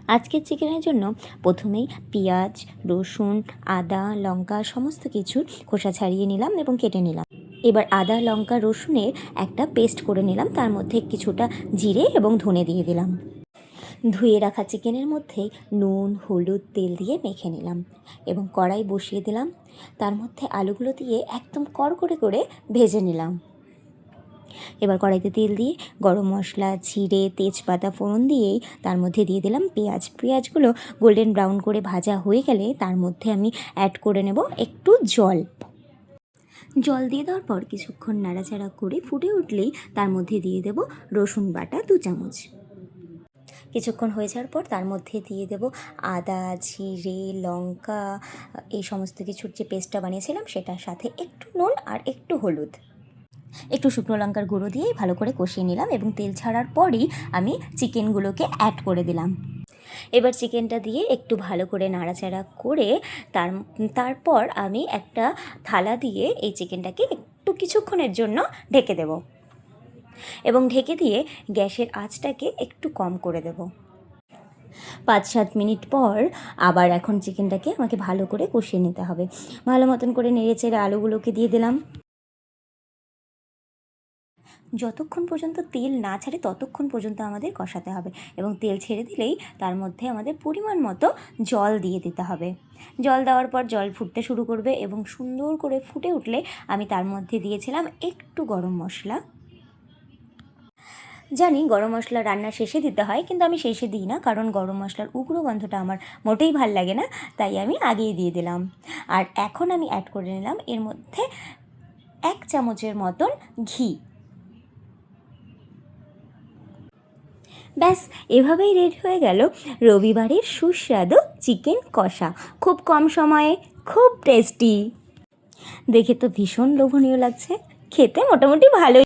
আজকের চিকেনের জন্য প্রথমেই পেঁয়াজ, রসুন, আদা, লঙ্কা সমস্ত কিছু খোসা ছাড়িয়ে নিলাম এবং কেটে নিলাম। এবার আদা, লঙ্কা, রসুনের একটা পেস্ট করে নিলাম। তার মধ্যে কিছুটা জিরে এবং ধনে দিয়ে দিলাম। ধুয়ে রাখা চিকেনের মধ্যে নুন, হলুদ, তেল দিয়ে মেখে নিলাম এবং কড়াই বসিয়ে দিলাম। তার মধ্যে আলুগুলো দিয়ে একদম কড়কড়ে করে ভেজে নিলাম। এবার কড়াইতে তেল দিয়ে গরম মশলা, জিরে, তেজপাতা ফোড়ন দিয়েই তার মধ্যে দিয়ে দিলাম পেঁয়াজগুলো গোল্ডেন ব্রাউন করে ভাজা হয়ে গেলে তার মধ্যে আমি অ্যাড করে নেব একটু জল দিয়ে দেওয়ার পর কিছুক্ষণ নাড়াচাড়া করে ফুটে উঠলেই তার মধ্যে দিয়ে দেব রসুন বাটা 2 চামচ। কিছুক্ষণ হয়ে যাওয়ার পর তার মধ্যে দিয়ে দেব আদা, জিরে, লঙ্কা, এই সমস্ত কিছুর যে পেস্টটা বানিয়েছিলাম সেটার সাথে একটু নুন আর একটু হলুদ, একটু শুকনো লঙ্কার গুঁড়ো দিয়ে ভালো করে কষিয়ে নিলাম এবং তেল ছাড়ার পরই আমি চিকেনগুলোকে অ্যাড করে দিলাম। এবার চিকেনটা দিয়ে একটু ভালো করে নাড়াচাড়া করে তারপর আমি একটা থালা দিয়ে এই চিকেনটাকে একটু কিছুক্ষণের জন্য ঢেকে দেব এবং ঢেকে দিয়ে গ্যাসের আঁচটাকে একটু কম করে দেব। 5-7 মিনিট পর আবার এখন চিকেনটাকে আমাকে ভালো করে কষিয়ে নিতে হবে। ভালো মতন করে নেড়েচেড়ে আলুগুলোকে দিয়ে দিলাম। যতক্ষণ পর্যন্ত তেল না ছাড়ে ততক্ষণ পর্যন্ত আমাদের কষাতে হবে এবং তেল ছেড়ে দিলেই তার মধ্যে আমাদের পরিমাণ মতো জল দিয়ে দিতে হবে। জল দেওয়ার পর জল ফুটতে শুরু করবে এবং সুন্দর করে ফুটে উঠলে আমি তার মধ্যে দিয়েছিলাম একটু গরম মশলা। জানি গরম মশলা রান্নার শেষে দিতে হয়, কিন্তু আমি শেষে দিই না, কারণ গরম মশলার উগ্র গন্ধটা আমার মোটেই ভাল লাগে না, তাই আমি আগেই দিয়ে দিলাম। আর এখন আমি অ্যাড করে নিলাম এর মধ্যে 1 চামচের মতন ঘি। ব্যাস, এভাবেই রেডি হয়ে গেল রবিবারের সুস্বাদু চিকেন কষা। খুব কম সময়ে, খুব টেস্টি। দেখে তো ভীষণ লোভনীয় লাগছে, খেতে মোটামুটি ভালোই।